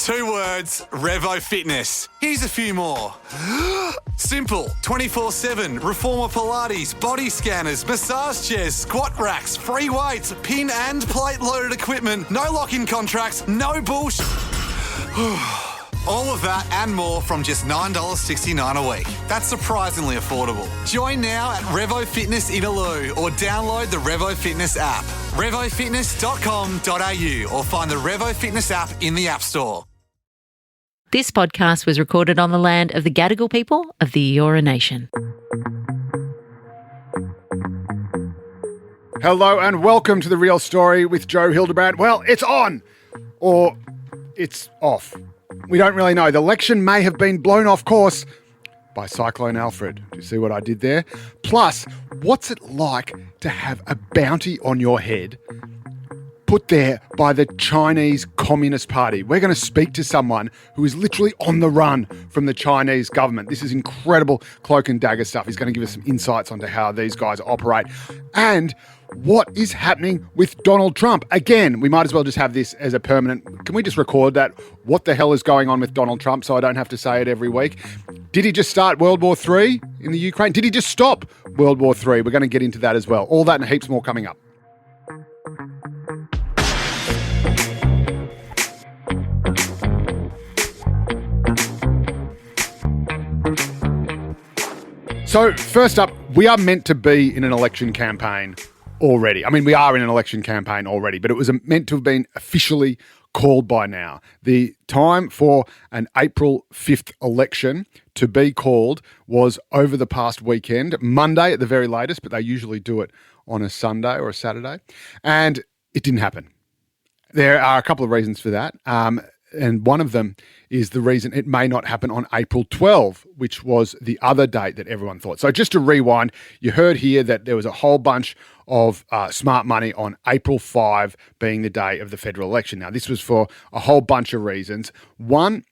2 words, Revo Fitness. Here's a few more. Simple, 24/7, reformer Pilates, body scanners, massage chairs, squat racks, free weights, pin and plate loaded equipment, no lock-in contracts, no bullshit. All of that and more from just $9.69 a week. That's surprisingly affordable. Join now at Revo Fitness Inaloo or download the Revo Fitness app. RevoFitness.com.au or find the Revo Fitness app in the App Store. This podcast was recorded on the land of the Gadigal people of the Eora Nation. Hello and welcome to The Real Story with Joe Hildebrand. Well, it's on or it's off. We don't really know. The election may have been blown off course by Cyclone Alfred. Do you see what I did there? Plus, what's it like to have a bounty on your head put there by the Chinese Communist Party? We're going to speak to someone who is literally on the run from the Chinese government. This is incredible cloak and dagger stuff. He's going to give us some insights onto how these guys operate and what is happening with Donald Trump. Again, we might as well just have this as a permanent. Can we just record that? What the hell is going on with Donald Trump so I don't have to say it every week? Did he just start World War III in the Ukraine? Did he just stop World War III? We're going to get into that as well. All that and heaps more coming up. So first up, we are meant to be in an election campaign already. I mean, we are in an election campaign already, but it was meant to have been officially called by now. The time for an April 5th election to be called was over the past weekend, Monday at the very latest, but they usually do it on a Sunday or a Saturday, and it didn't happen. There are a couple of reasons for that. And one of them is the reason it may not happen on April 12, which was the other date that everyone thought. So just to rewind, you heard here that there was a whole bunch of smart money on April 5 being the day of the federal election. Now, this was for a whole bunch of reasons. One,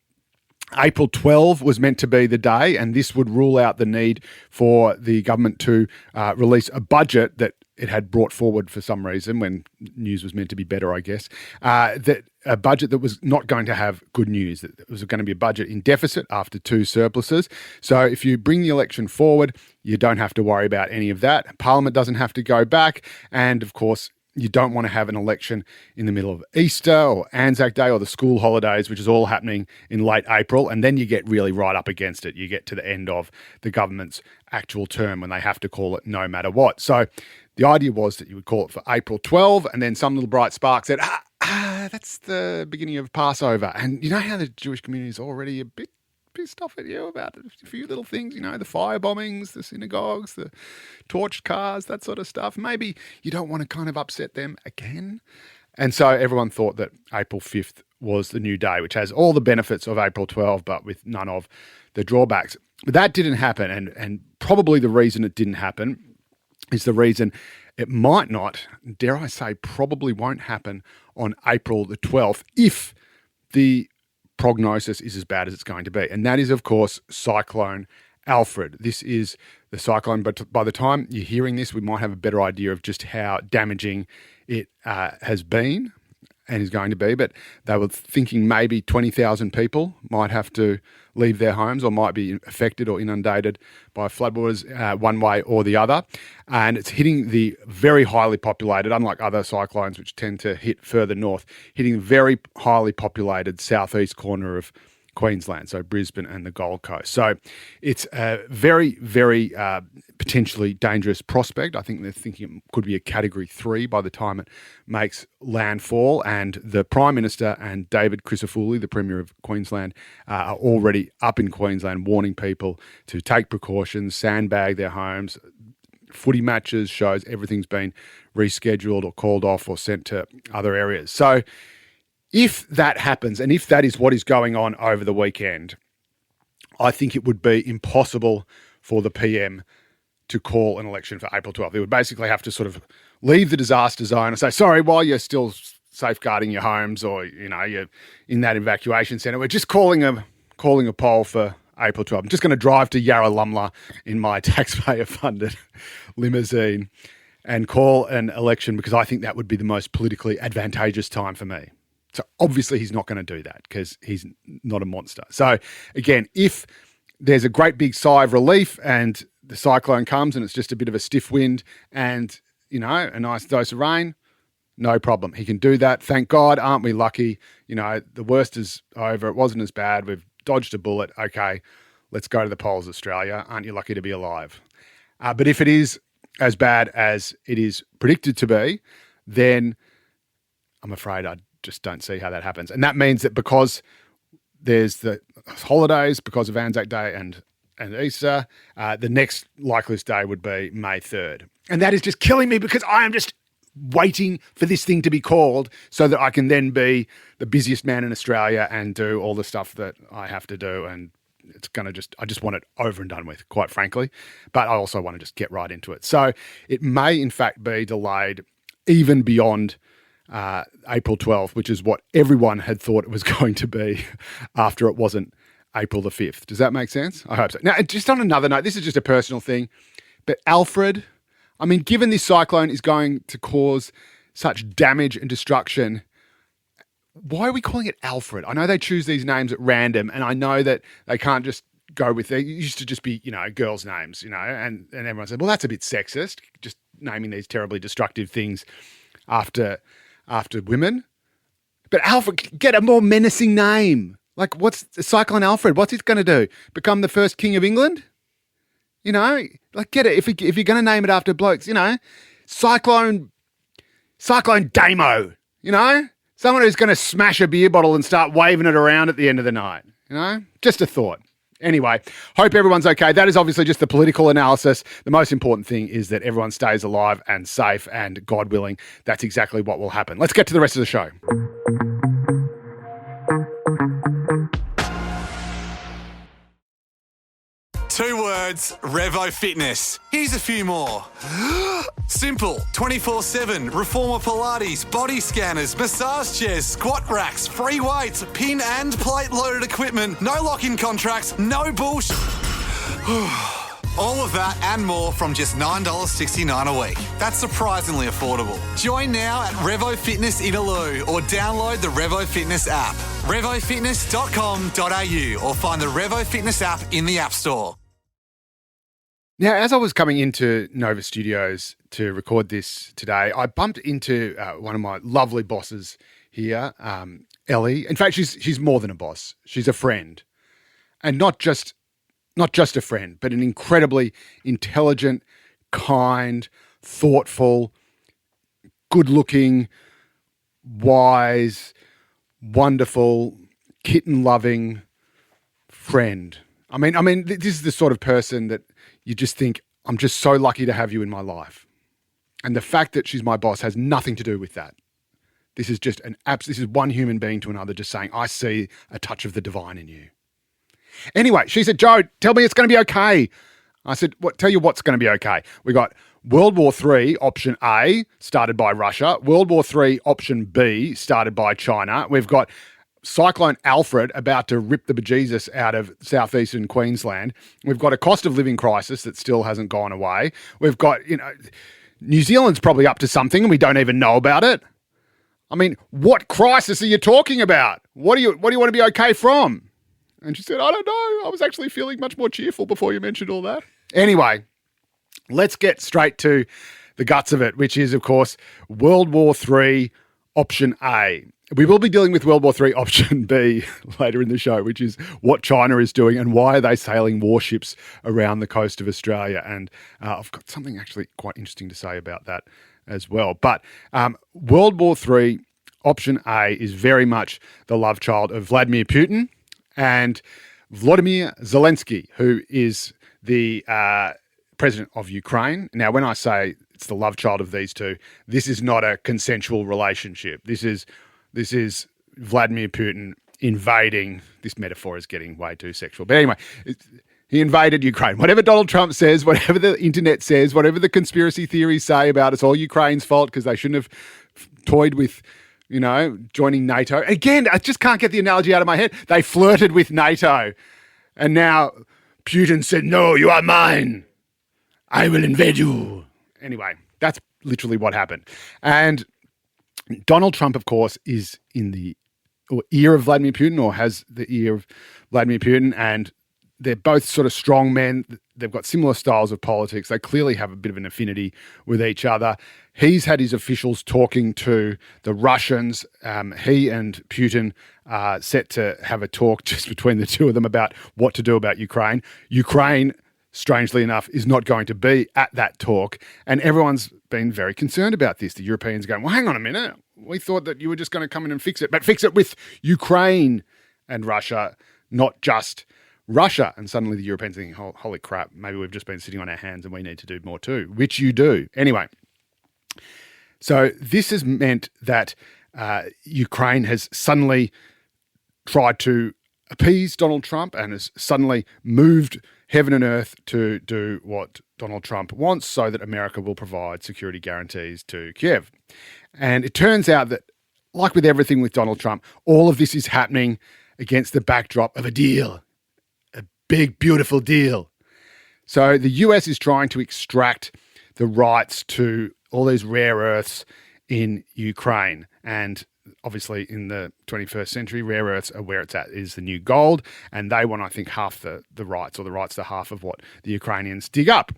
April 12 was meant to be the day, and this would rule out the need for the government to release a budget that it had brought forward for some reason when news was meant to be better, I guess, that a budget that was not going to have good news, that it was going to be a budget in deficit after 2 surpluses. So if you bring the election forward, you don't have to worry about any of that. Parliament doesn't have to go back. And of course, you don't want to have an election in the middle of Easter or Anzac Day or the school holidays, which is all happening in late April. And then you get really right up against it. You get to the end of the government's actual term when they have to call it no matter what. So the idea was that you would call it for April 12, and then some little bright spark said, that's the beginning of Passover. And you know how the Jewish community is already a bit pissed off at you about a few little things, you know, the fire bombings, the synagogues, the torched cars, that sort of stuff. Maybe you don't want to kind of upset them again. And so everyone thought that April 5th was the new day, which has all the benefits of April 12, but with none of the drawbacks. But that didn't happen. And probably the reason it didn't happen is the reason it might not, dare I say, probably won't happen on April the 12th if the prognosis is as bad as it's going to be. And that is, of course, Cyclone Alfred. This is the cyclone, but by the time you're hearing this, we might have a better idea of just how damaging it has been and is going to be. But they were thinking maybe 20,000 people might have to leave their homes or might be affected or inundated by floodwaters one way or the other. And it's hitting the very highly populated, unlike other cyclones which tend to hit further north, hitting the very highly populated southeast corner of Queensland, so Brisbane and the Gold Coast. So it's a very, very potentially dangerous prospect. I think they're thinking it could be a Category 3 by the time it makes landfall. And the Prime Minister and David Crisafulli, the Premier of Queensland, are already up in Queensland warning people to take precautions, sandbag their homes. Footy matches, shows, everything's been rescheduled or called off or sent to other areas. So if that happens, and if that is what is going on over the weekend, I think it would be impossible for the PM to call an election for April 12th. They would basically have to sort of leave the disaster zone and say, sorry, while you're still safeguarding your homes or, you know, you're in that evacuation centre, we're just calling a poll for April 12th. I'm just going to drive to Yarralumla in my taxpayer-funded limousine and call an election because I think that would be the most politically advantageous time for me. So obviously he's not going to do that because he's not a monster. So again, if there's a great big sigh of relief and the cyclone comes and it's just a bit of a stiff wind and, a nice dose of rain, no problem. He can do that. Thank God. Aren't we lucky? The worst is over. It wasn't as bad. We've dodged a bullet. Okay, let's go to the poles, Australia. Aren't you lucky to be alive? But if it is as bad as it is predicted to be, then I'm afraid I just don't see how that happens. And that means that because there's the holidays, because of Anzac Day and Easter, the next likeliest day would be May 3rd. And that is just killing me because I am just waiting for this thing to be called so that I can then be the busiest man in Australia and do all the stuff that I have to do. And it's going to I just want it over and done with, quite frankly. But I also want to just get right into it. So it may, in fact, be delayed even beyond April 12th, which is what everyone had thought it was going to be after it wasn't April the 5th. Does that make sense? I hope so. Now, just on another note, this is just a personal thing, but Alfred, given this cyclone is going to cause such damage and destruction, why are we calling it Alfred? I know they choose these names at random, and I know that they can't just go with it. Used to just be, girls' names, and everyone said, well, that's a bit sexist, just naming these terribly destructive things after women. But Alfred, get a more menacing name. Like, what's Cyclone Alfred? What's it going to do? Become the first king of England? Get it. If you're going to name it after blokes, Cyclone Damo, someone who's going to smash a beer bottle and start waving it around at the end of the night, Just a thought. Anyway, hope everyone's okay. That is obviously just the political analysis. The most important thing is that everyone stays alive and safe, and God willing, that's exactly what will happen. Let's get to the rest of the show. Two words, Revo Fitness. Here's a few more. Simple, 24/7, reformer Pilates, body scanners, massage chairs, squat racks, free weights, pin and plate loaded equipment, no lock-in contracts, no bullshit. All of that and more from just $9.69 a week. That's surprisingly affordable. Join now at Revo Fitness Inaloo or download the Revo Fitness app. RevoFitness.com.au or find the Revo Fitness app in the App Store. Now, as I was coming into Nova Studios to record this today, I bumped into one of my lovely bosses here, Ellie. In fact, she's more than a boss. She's a friend. And not just a friend, but an incredibly intelligent, kind, thoughtful, good-looking, wise, wonderful, kitten-loving friend. I mean, this is the sort of person that you just think, I'm just so lucky to have you in my life. And the fact that she's my boss has nothing to do with that. This is just this is one human being to another just saying, I see a touch of the divine in you. Anyway, she said, Joe, tell me it's going to be okay. I said, tell you what's going to be okay. We got World War III, option A, started by Russia. World War III, option B, started by China. We've got Cyclone Alfred about to rip the bejesus out of southeastern Queensland. We've got a cost of living crisis that still hasn't gone away. We've got, New Zealand's probably up to something and we don't even know about it. I mean, what crisis are you talking about? What do you want to be okay from? And she said, I don't know. I was actually feeling much more cheerful before you mentioned all that. Anyway, let's get straight to the guts of it, which is, of course, World War III, option A. We will be dealing with World War III, option B later in the show, which is what China is doing and why are they sailing warships around the coast of Australia. And I've got something actually quite interesting to say about that as well. But World War III, option A is very much the love child of Vladimir Putin and Volodymyr Zelensky, who is the president of Ukraine. Now, when I say it's the love child of these two, this is not a consensual relationship. This is Vladimir Putin invading. This metaphor is getting way too sexual. But anyway, he invaded Ukraine. Whatever Donald Trump says, whatever the internet says, whatever the conspiracy theories say about it's all Ukraine's fault because they shouldn't have toyed with, joining NATO. Again, I just can't get the analogy out of my head. They flirted with NATO. And now Putin said, no, you are mine. I will invade you. Anyway, that's literally what happened. And Donald Trump, of course, is in the ear of Vladimir Putin, or has the ear of Vladimir Putin, and they're both sort of strong men. They've got similar styles of politics. They clearly have a bit of an affinity with each other. He's had his officials talking to the Russians. He and Putin are set to have a talk just between the two of them about what to do about Ukraine. Ukraine, strangely enough, is not going to be at that talk. And everyone's been very concerned about this. The Europeans going, well, hang on a minute. We thought that you were just going to come in and fix it, but fix it with Ukraine and Russia, not just Russia. And suddenly the Europeans thinking, holy crap, maybe we've just been sitting on our hands and we need to do more too, which you do. Anyway, so this has meant that Ukraine has suddenly tried to appease Donald Trump and has suddenly moved heaven and earth to do what Donald Trump wants so that America will provide security guarantees to Kiev. And it turns out that, like with everything with Donald Trump, all of this is happening against the backdrop of a deal, a big, beautiful deal. So the US is trying to extract the rights to all these rare earths in Ukraine. And obviously in the 21st century, rare earths are where it's at, is the new gold. And they want, I think, half the rights, or the rights to half of what the Ukrainians dig up.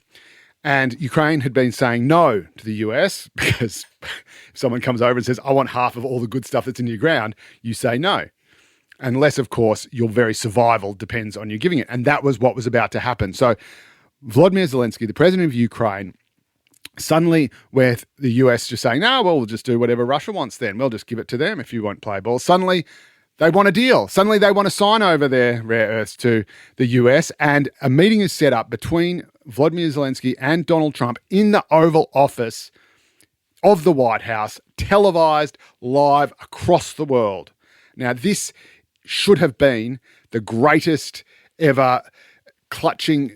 And Ukraine had been saying no to the US because if someone comes over and says, I want half of all the good stuff that's in your ground, you say no. Unless, of course, your very survival depends on you giving it. And that was what was about to happen. So Volodymyr Zelensky, the president of Ukraine, suddenly with the US just saying, no, well, we'll just do whatever Russia wants then. We'll just give it to them if you won't play ball. Suddenly they want a deal. Suddenly they want to sign over their rare earths to the US, and a meeting is set up between Volodymyr Zelensky and Donald Trump in the Oval Office of the White House, televised live across the world. Now, this should have been the greatest ever clutching,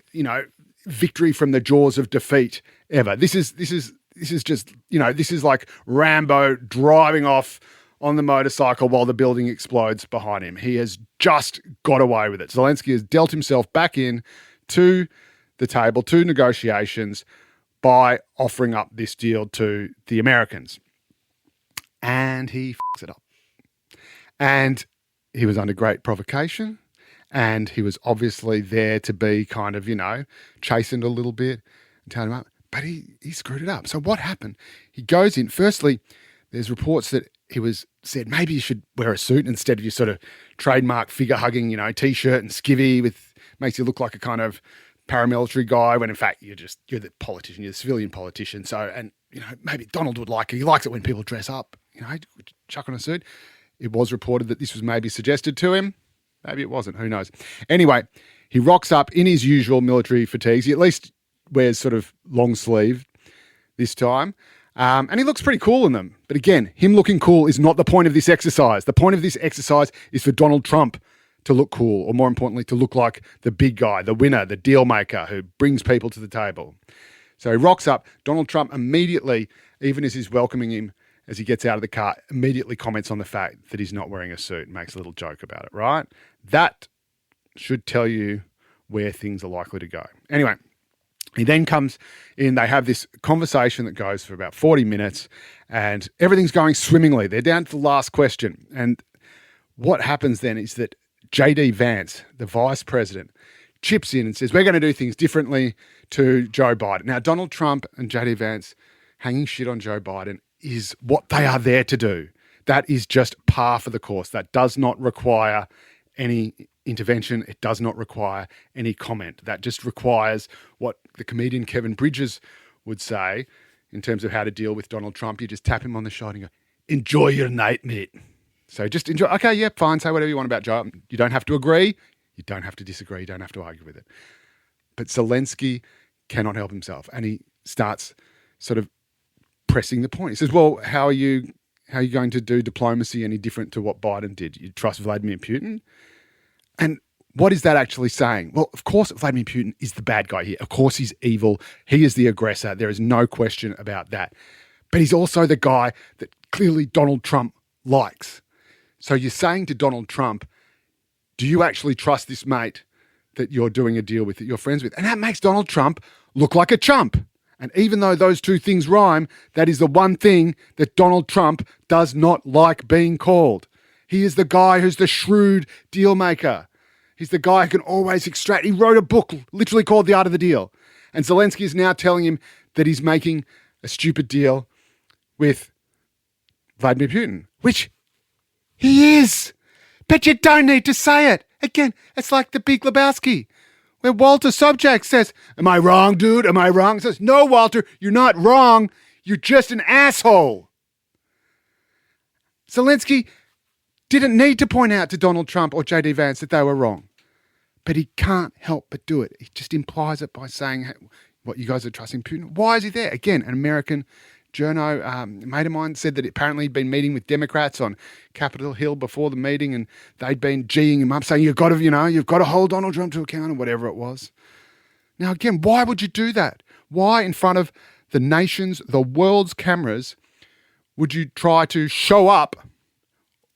victory from the jaws of defeat ever. This is just, this is like Rambo driving off on the motorcycle while the building explodes behind him. He has just got away with it. Zelensky has dealt himself back in to the table, to negotiations, by offering up this deal to the Americans. And he f***s it up. And he was under great provocation, and he was obviously there to be kind of, chastened a little bit and turn him up. But he screwed it up. So what happened? He goes in. Firstly, there's reports that he was said, maybe you should wear a suit instead of your sort of trademark figure-hugging, T-shirt and skivvy makes you look like a kind of paramilitary guy, when in fact you're the politician, you're the civilian politician. So, and, maybe Donald would like it. He likes it when people dress up, chuck on a suit. It was reported that this was maybe suggested to him. Maybe it wasn't. Who knows? Anyway, he rocks up in his usual military fatigues. He at least wears sort of long sleeve this time. And he looks pretty cool in them. But again, him looking cool is not the point of this exercise. The point of this exercise is for Donald Trump to look cool, or more importantly, to look like the big guy, the winner, the deal maker who brings people to the table. So he rocks up. Donald Trump immediately, even as he's welcoming him, as he gets out of the car, immediately comments on the fact that he's not wearing a suit and makes a little joke about it, right? That should tell you where things are likely to go. Anyway, he then comes in, they have this conversation that goes for about 40 minutes, and everything's going swimmingly. They're down to the last question. And what happens then is that J.D. Vance, the vice president, chips in and says, we're going to do things differently to Joe Biden. Now, Donald Trump and J.D. Vance hanging shit on Joe Biden is what they are there to do. That is just par for the course. That does not require any intervention. It does not require any comment. That just requires what the comedian Kevin Bridges would say in terms of how to deal with Donald Trump. You just tap him on the shoulder and go, enjoy your night, mate. So just enjoy. Okay, yeah, fine. Say whatever you want about Joe. You don't have to agree. You don't have to disagree. You don't have to argue with it. But Zelensky cannot help himself. And he starts sort of pressing the point. He says, well, how are you going to do diplomacy any different to what Biden did? You trust Vladimir Putin? And what is that actually saying? Well, of course, Vladimir Putin is the bad guy here. Of course, he's evil. He is the aggressor. There is no question about that. But he's also the guy that clearly Donald Trump likes. So you're saying to Donald Trump, do you actually trust this mate that you're doing a deal with, that you're friends with? And that makes Donald Trump look like a chump. And even though those two things rhyme, that is the one thing that Donald Trump does not like being called. He is the guy who's the shrewd deal maker. He's the guy who can always extract. He wrote a book literally called The Art of the Deal. And Zelensky is now telling him that he's making a stupid deal with Vladimir Putin, which he is. But you don't need to say it. Again, it's like the Big Lebowski, where Walter Sobchak says, "Am I wrong, dude? Am I wrong?" He says, "No, Walter, you're not wrong. You're just an asshole." Zelensky didn't need to point out to Donald Trump or JD Vance that they were wrong. But he can't help but do it. He just implies it by saying, hey, what, you guys are trusting Putin? Why is he there? Again, an American journo, mate of mine, said that apparently he'd been meeting with Democrats on Capitol Hill before the meeting, and they'd been geeing him up, saying, you've got to hold Donald Trump to account, or whatever it was. Now, again, why would you do that? Why, in front of the nation's, the world's cameras, would you try to show up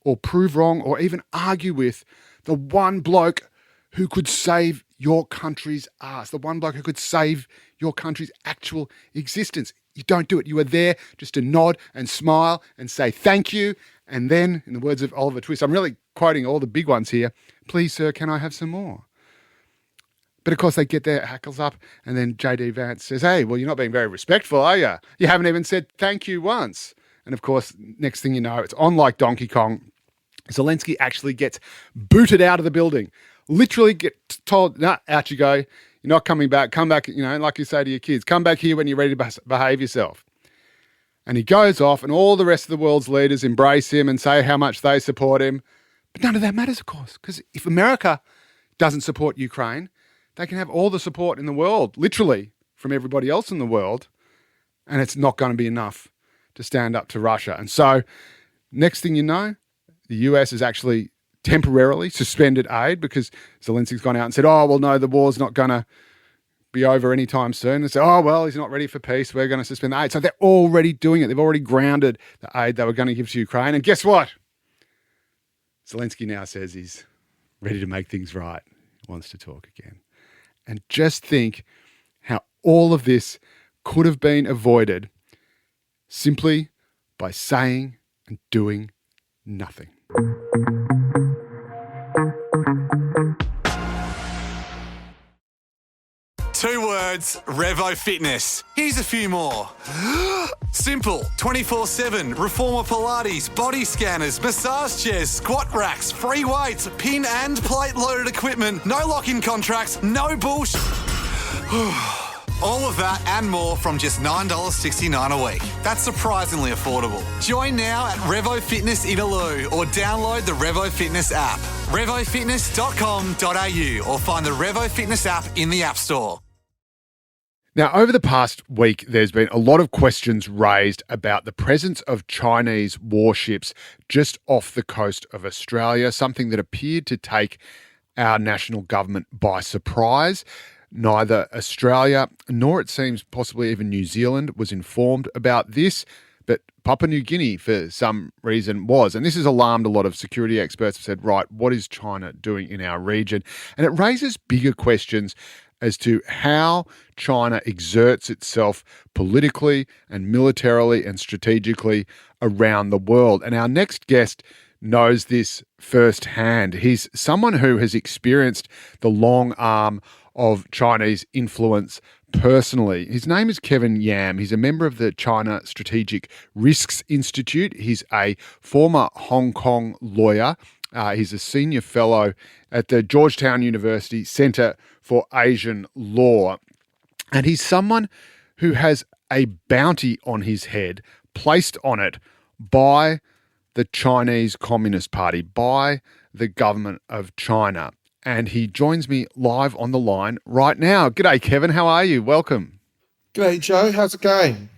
or prove wrong or even argue with the one bloke who could save your country's ass, the one bloke who could save your country's actual existence? You don't do it. You are there just to nod and smile and say thank you. And then, in the words of Oliver Twist, I'm really quoting all the big ones here, "Please, sir, can I have some more?" But of course, they get their hackles up, and then JD Vance says, "Hey, well, you're not being very respectful, are you? You haven't even said thank you once." And of course, next thing you know, it's on like Donkey Kong. Zelensky actually gets booted out of the building. Literally get told, "Nah, out you go. You're not coming back. Come back, like you say to your kids, come back here when you're ready to behave yourself." And he goes off, and all the rest of the world's leaders embrace him and say how much they support him. But none of that matters, of course, because if America doesn't support Ukraine, they can have all the support in the world, literally, from everybody else in the world, and it's not going to be enough to stand up to Russia. And so, next thing you know, the US has actually temporarily suspended aid because Zelensky's gone out and said, "Oh, well, no, the war's not going to be over anytime soon." They say, "Oh, well, he's not ready for peace. We're going to suspend the aid." So they're already doing it. They've already grounded the aid they were going to give to Ukraine. And guess what? Zelensky now says he's ready to make things right. He wants to talk again. And just think how all of this could have been avoided simply by saying and doing nothing. Two words, Revo Fitness. Here's a few more. Simple, 24/7, reformer Pilates, body scanners, massage chairs, squat racks, free weights, pin and plate loaded equipment, no lock-in contracts, no bullshit. All of that and more from just $9.69 a week. That's surprisingly affordable. Join now at Revo Fitness Inaloo or download the Revo Fitness app. RevoFitness.com.au or find the Revo Fitness app in the App Store. Now, over the past week, there's been a lot of questions raised about the presence of Chinese warships just off the coast of Australia, something that appeared to take our national government by surprise. Neither Australia nor, it seems, possibly even New Zealand was informed about this, but Papua New Guinea, for some reason, was. And this has alarmed a lot of security experts who said, right, what is China doing in our region? And it raises bigger questions as to how China exerts itself politically and militarily and strategically around the world. And our next guest knows this firsthand. He's someone who has experienced the long arm of Chinese influence personally. His name is Kevin Yam. He's a member of the China Strategic Risks Institute. He's a former Hong Kong lawyer. He's a senior fellow at the Georgetown University Centre for Asian Law. And he's someone who has a bounty on his head placed on it by the Chinese Communist Party, by the government of China. And he joins me live on the line right now. G'day, Kevin. How are you? Welcome. G'day, Joe. How's it going?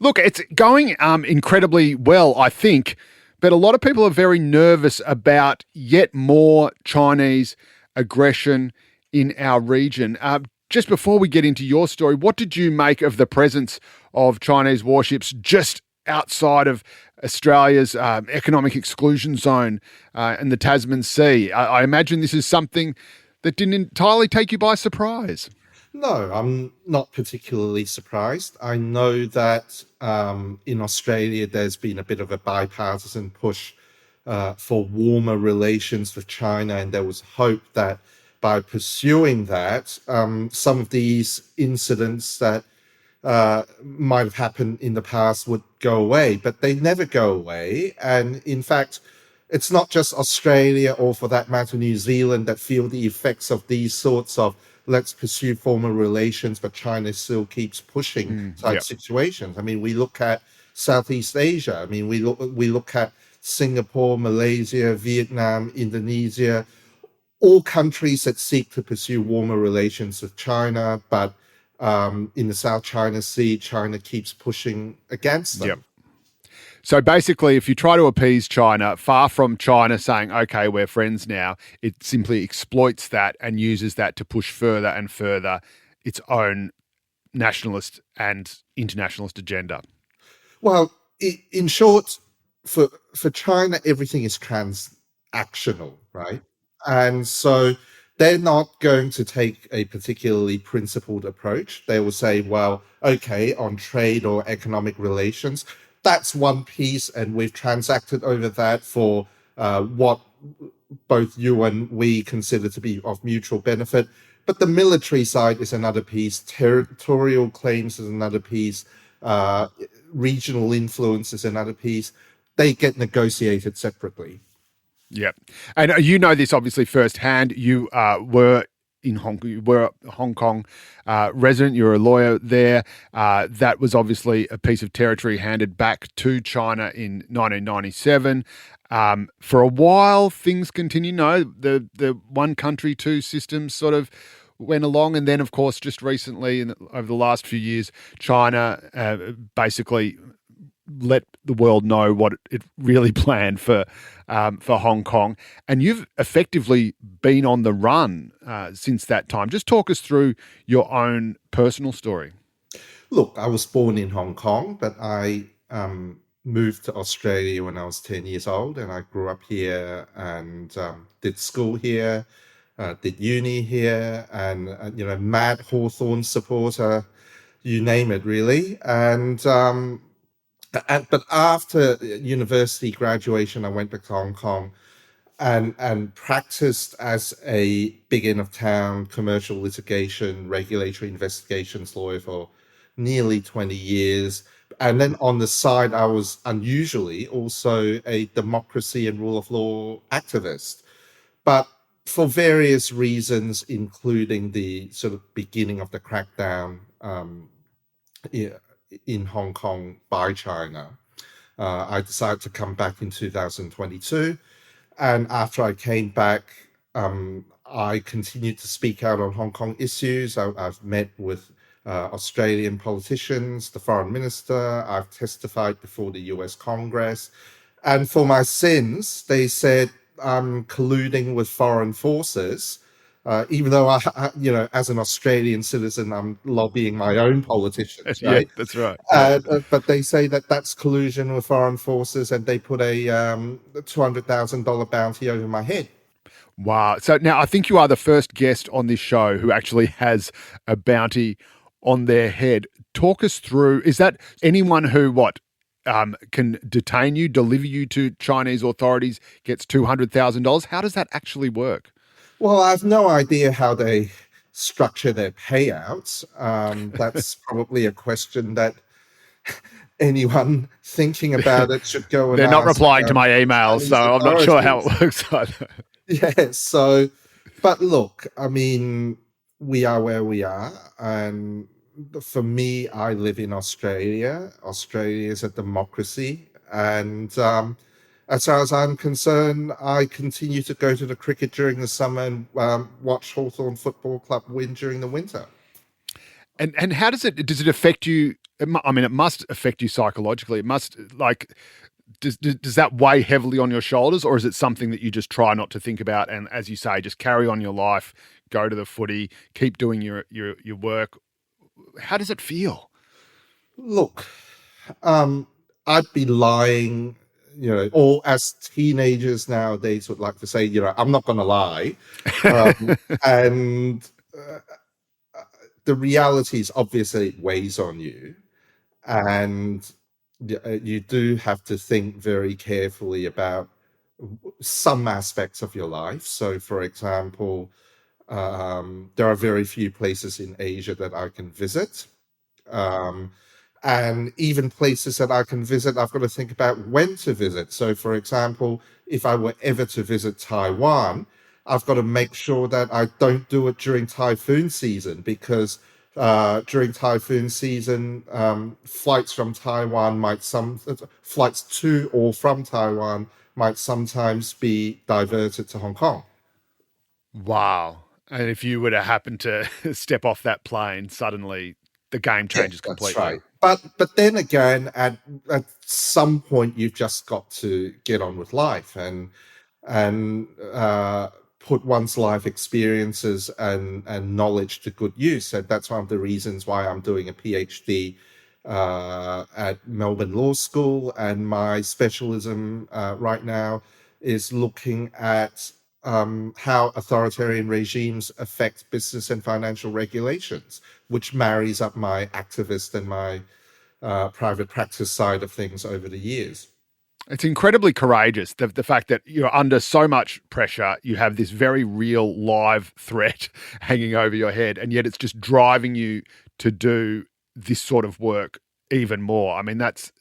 Look, it's going incredibly well, I think. But a lot of people are very nervous about yet more Chinese aggression in our region. Just before we get into your story, what did you make of the presence of Chinese warships just outside of Australia's economic exclusion zone in the Tasman Sea? I imagine this is something that didn't entirely take you by surprise. No, I'm not particularly surprised. I know that in Australia there's been a bit of a bipartisan push for warmer relations with China, and there was hope that by pursuing that, some of these incidents that might have happened in the past would go away, but they never go away. And in fact, it's not just Australia or for that matter New Zealand that feel the effects of these sorts of let's pursue formal relations, but China still keeps pushing type Yep. situations. I mean, we look at Southeast Asia. I mean, we look at Singapore, Malaysia, Vietnam, Indonesia, all countries that seek to pursue warmer relations with China, but in the South China Sea, China keeps pushing against them. Yep. So basically, if you try to appease China, far from China saying, okay, we're friends now, it simply exploits that and uses that to push further and further its own nationalist and internationalist agenda. Well, in short, for China, everything is transactional, right? And so they're not going to take a particularly principled approach. They will say, well, okay, on trade or economic relations, that's one piece, and we've transacted over that for what both you and we consider to be of mutual benefit. But the military side is another piece, territorial claims is another piece, uh, regional influence is another piece. They get negotiated separately. Yep. And you know this obviously firsthand. You were in Hong Kong, you were a Hong Kong resident, you're a lawyer there. That was obviously a piece of territory handed back to China in 1997. For a while, things continue. No, the one country, two systems sort of went along. And then, of course, just recently, over the last few years, China basically let the world know what it really planned for Hong Kong. And you've effectively been on the run since that time. Just talk us through your own personal story. Look, I was born in Hong Kong, but I moved to Australia when I was 10 years old, and I grew up here and did school here, did uni here, and, mad Hawthorn supporter, you name it, really. But after university graduation, I went back to Hong Kong and practiced as a big end of town commercial litigation, regulatory investigations lawyer for nearly 20 years. And then on the side, I was unusually also a democracy and rule of law activist. But for various reasons, including the sort of beginning of the crackdown in Hong Kong by China, I decided to come back in 2022. And after I came back, I continued to speak out on Hong Kong issues. I've met with Australian politicians, the foreign minister. I've testified before the US Congress. And for my sins, they said I'm colluding with foreign forces. Even though as an Australian citizen, I'm lobbying my own politicians, Yeah, right? that's right. Yeah. But they say that that's collusion with foreign forces, and they put a $200,000 bounty over my head. Wow. So now I think you are the first guest on this show who actually has a bounty on their head. Talk us through, is that anyone who can detain you, deliver you to Chinese authorities gets $200,000? How does that actually work? Well, I have no idea how they structure their payouts. That's probably a question that anyone thinking about it should go and They're not ask, replying to my emails, Chinese so I'm not sure how authorities. it works either. Yeah, so, but look, I mean, we are where we are. And for me, I live in Australia. Australia is a democracy. And as far as I'm concerned, I continue to go to the cricket during the summer and watch Hawthorn Football Club win during the winter. And how does it affect you? I mean, it must affect you psychologically. It must, does that weigh heavily on your shoulders, or is it something that you just try not to think about? And as you say, just carry on your life, go to the footy, keep doing your work. How does it feel? Look, I'd be lying, or as teenagers nowadays would like to say, I'm not going to lie. And the reality is obviously it weighs on you, and you do have to think very carefully about some aspects of your life. So, for example, there are very few places in Asia that I can visit. Um, and even places that I can visit, I've got to think about when to visit. So, for example, if I were ever to visit Taiwan, I've got to make sure that I don't do it during typhoon season, because during typhoon season, flights from Taiwan flights to or from Taiwan might sometimes be diverted to Hong Kong. Wow. And if you were to happen to step off that plane, suddenly the game Yes, changes that's completely. right. But then again, at some point, you've just got to get on with life and put one's life experiences and knowledge to good use. And that's one of the reasons why I'm doing a PhD at Melbourne Law School, and my specialism right now is looking at how authoritarian regimes affect business and financial regulations, which marries up my activist and my private practice side of things over the years. It's incredibly courageous, the fact that you're under so much pressure, you have this very real live threat hanging over your head, and yet it's just driving you to do this sort of work even more. I mean, that's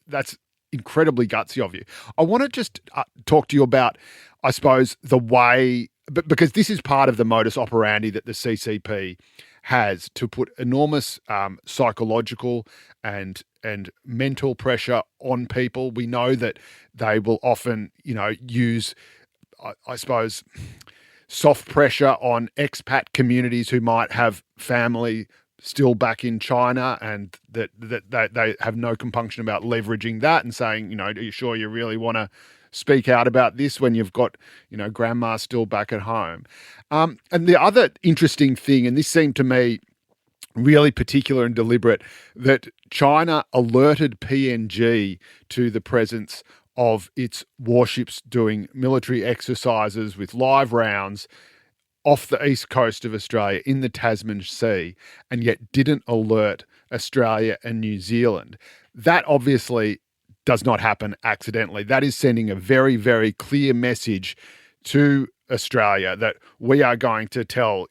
incredibly gutsy of you. I want to just talk to you about, I suppose, the way, because this is part of the modus operandi that the CCP has to put enormous psychological and mental pressure on people. We know that they will often, use, I suppose, soft pressure on expat communities who might have family still back in China, and that they have no compunction about leveraging that and saying, are you sure you really want to speak out about this when you've got, grandma still back at home? And the other interesting thing, and this seemed to me really particular and deliberate, that China alerted PNG to the presence of its warships doing military exercises with live rounds off the east coast of Australia in the Tasman Sea, and yet didn't alert Australia and New Zealand. That obviously does not happen accidentally. That is sending a very, very clear message to Australia that we are going to tell,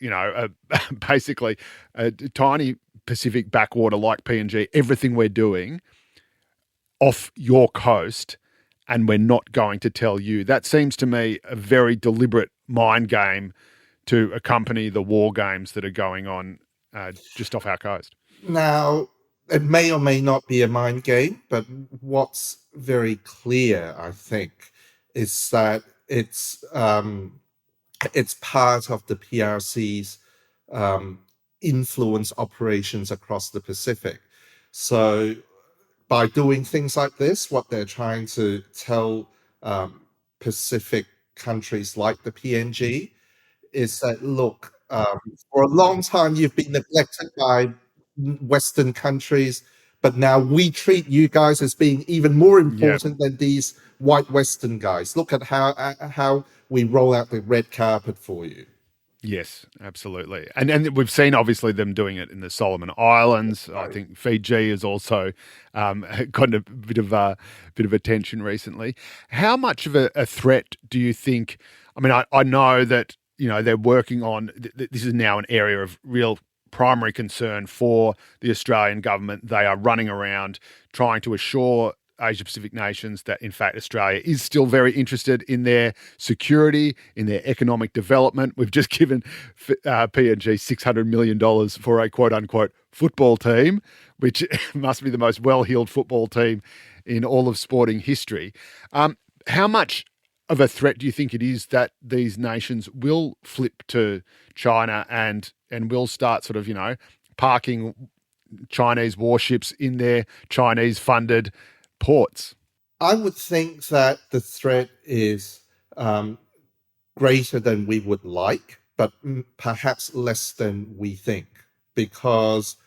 basically a tiny Pacific backwater like PNG, everything we're doing off your coast, and we're not going to tell you. That seems to me a very deliberate mind game to accompany the war games that are going on just off our coast. Now, it may or may not be a mind game, but what's very clear, I think, is that it's part of the PRC's influence operations across the Pacific. So, by doing things like this, what they're trying to tell Pacific countries like the PNG is that, look, for a long time you've been neglected by Western countries, but now we treat you guys as being even more important than these white Western guys. Look at how we roll out the red carpet for you. Yes, absolutely. And we've seen obviously them doing it in the Solomon Islands. Right. I think Fiji has also gotten a bit of attention recently. How much of a threat do you think? I mean, I know that they're working on. This is now an area of real primary concern for the Australian government. They are running around trying to assure Asia Pacific nations that, in fact, Australia is still very interested in their security, in their economic development. We've just given PNG $600 million for a quote unquote football team, which must be the most well-heeled football team in all of sporting history. How much of a threat do you think it is that these nations will flip to China and will start sort of, parking Chinese warships in their Chinese-funded ports? I would think that the threat is greater than we would like, but perhaps less than we think. Because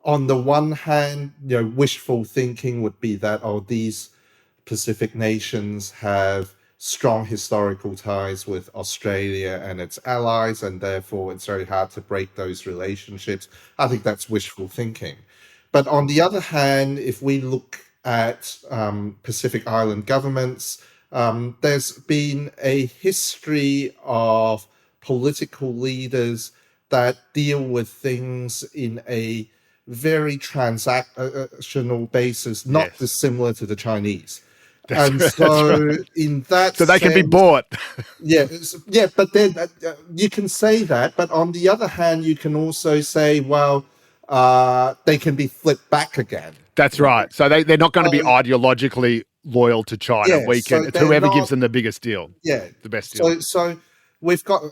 on the one hand, wishful thinking would be that, these Pacific nations have strong historical ties with Australia and its allies, and therefore it's very hard to break those relationships. I think that's wishful thinking. But on the other hand, if we look at Pacific Island governments, there's been a history of political leaders that deal with things in a very transactional basis, not Yes. dissimilar to the Chinese. That's And right. That's so, right. in that So they can be sense, bought. yeah, but then you can say that. But on the other hand, you can also say, well, they can be flipped back again. That's right. So they're not going to be So, ideologically loyal to China. yeah, It's they're whoever gives not. them the biggest deal, Yeah. the best deal. So we've got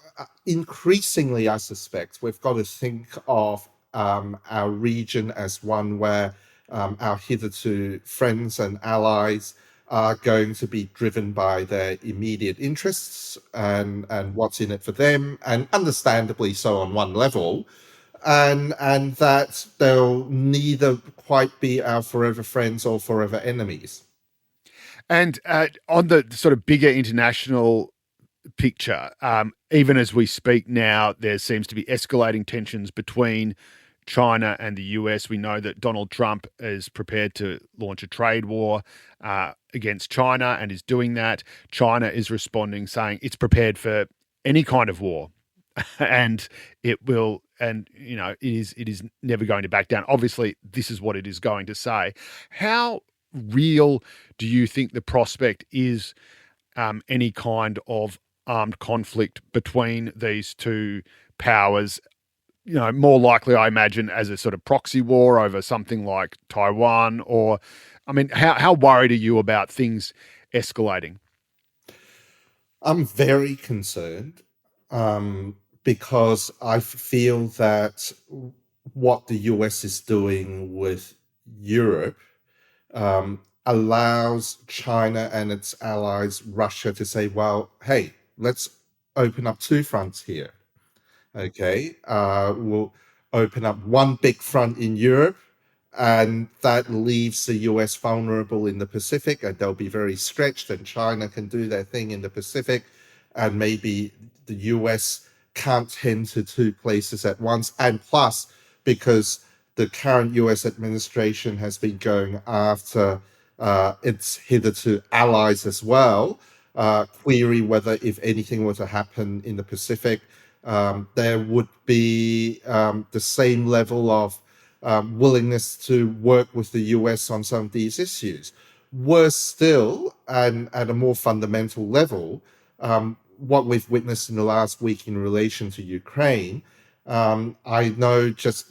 increasingly, I suspect, we've got to think of our region as one where our hitherto friends and allies are going to be driven by their immediate interests and what's in it for them, and understandably so on one level. And that they'll neither quite be our forever friends or forever enemies. And on the sort of bigger international picture, even as we speak now, there seems to be escalating tensions between China and the US. We know that Donald Trump is prepared to launch a trade war against China and is doing that. China is responding, saying it's prepared for any kind of war, and it will. And it is never going to back down. Obviously, this is what it is going to say. How real do you think the prospect is? Any kind of armed conflict between these two powers? More likely, I imagine, as a sort of proxy war over something like Taiwan, or, I mean, how worried are you about things escalating? I'm very concerned because I feel that what the US is doing with Europe allows China and its allies, Russia, to say, well, hey, let's open up two fronts here. Okay, we'll open up one big front in Europe, and that leaves the US vulnerable in the Pacific, and they'll be very stretched, and China can do their thing in the Pacific, and maybe the US can't tend to two places at once. And plus, because the current US administration has been going after its hitherto allies as well, query whether if anything were to happen in the Pacific, there would be the same level of willingness to work with the US on some of these issues. Worse still, and at a more fundamental level, what we've witnessed in the last week in relation to Ukraine, I know just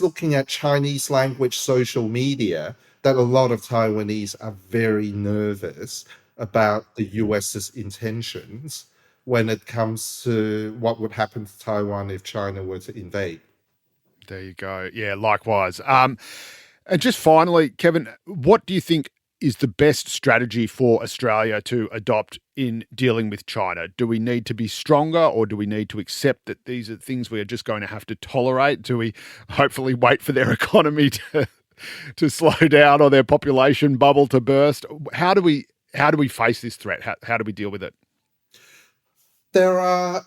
looking at Chinese language social media, that a lot of Taiwanese are very nervous about the US's intentions when it comes to what would happen to Taiwan if China were to invade. There you go. Yeah, likewise. And just finally, Kevin, what do you think is the best strategy for Australia to adopt in dealing with China? Do we need to be stronger, or do we need to accept that these are things we are just going to have to tolerate? Do we hopefully wait for their economy to slow down or their population bubble to burst? How do we face this threat? How do we deal with it? There are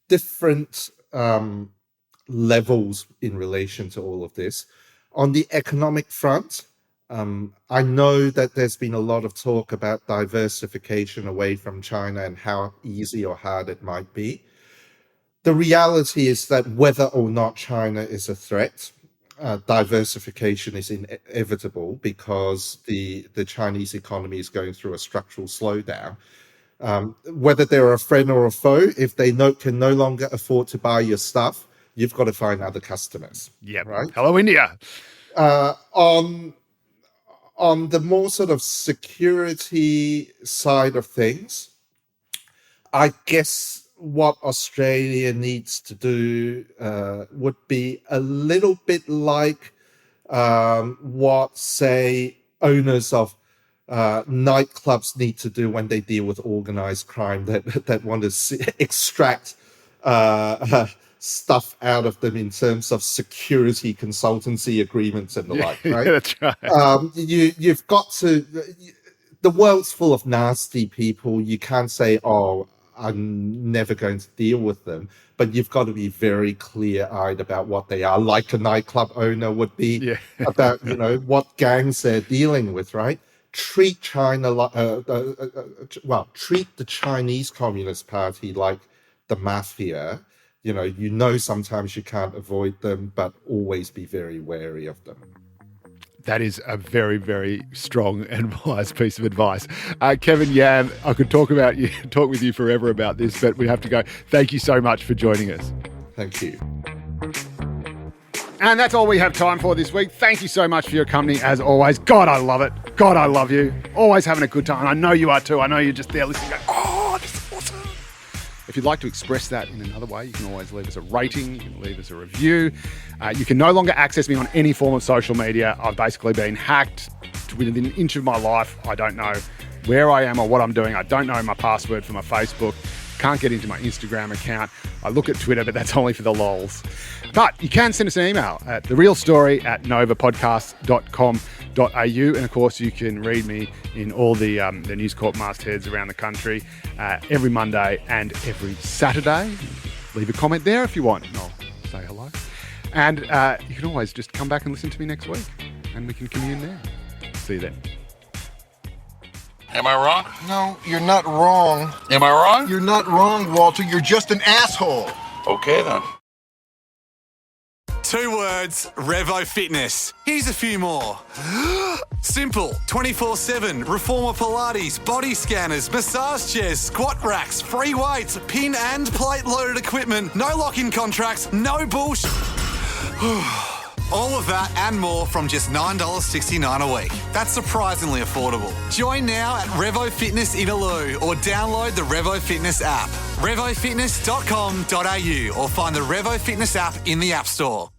different levels in relation to all of this. On the economic front, I know that there's been a lot of talk about diversification away from China and how easy or hard it might be. The reality is that whether or not China is a threat, diversification is inevitable because the Chinese economy is going through a structural slowdown. Whether they're a friend or a foe, if they can no longer afford to buy your stuff, you've got to find other customers. Yeah. Right. Hello, India. On the more sort of security side of things, I guess what Australia needs to do would be a little bit like what, say, owners of nightclubs need to do when they deal with organized crime that want to extract stuff out of them in terms of security consultancy agreements and the like, right? That's right. You've got to the world's full of nasty people. You can't say, oh, I'm never going to deal with them, but you've got to be very clear-eyed about what they are, like a nightclub owner would be about, what gangs they're dealing with, right? Treat China like, treat the Chinese Communist Party like the mafia. Sometimes you can't avoid them, but always be very wary of them. That is a very, very strong and wise piece of advice. Kevin Yam, I could talk with you forever about this, but we have to go. Thank you so much for joining us. Thank you. And that's all we have time for this week. Thank you so much for your company, as always. God, I love it. God, I love you. Always having a good time. I know you are too. I know you're just there listening going, oh, this is awesome. If you'd like to express that in another way, you can always leave us a rating. You can leave us a review. You can no longer access me on any form of social media. I've basically been hacked within an inch of my life. I don't know where I am or what I'm doing. I don't know my password for my Facebook. Can't get into my Instagram account. I look at Twitter, but that's only for the lols. But you can send us an email at therealstory@novapodcast.com.au. And of course, you can read me in all the News Corp mastheads around the country every Monday and every Saturday. Leave a comment there if you want, and I'll say hello. And you can always just come back and listen to me next week, and we can commune there. See you then. Am I wrong? No, you're not wrong. Am I wrong? You're not wrong, Walter. You're just an asshole. Okay, then. 2 words, Revo Fitness. Here's a few more. Simple, 24/7, Reformer Pilates, body scanners, massage chairs, squat racks, free weights, pin and plate loaded equipment, no lock-in contracts, no bullshit. All of that and more from just $9.69 a week. That's surprisingly affordable. Join now at Revo Fitness Inaloo or download the Revo Fitness app. RevoFitness.com.au or find the Revo Fitness app in the App Store.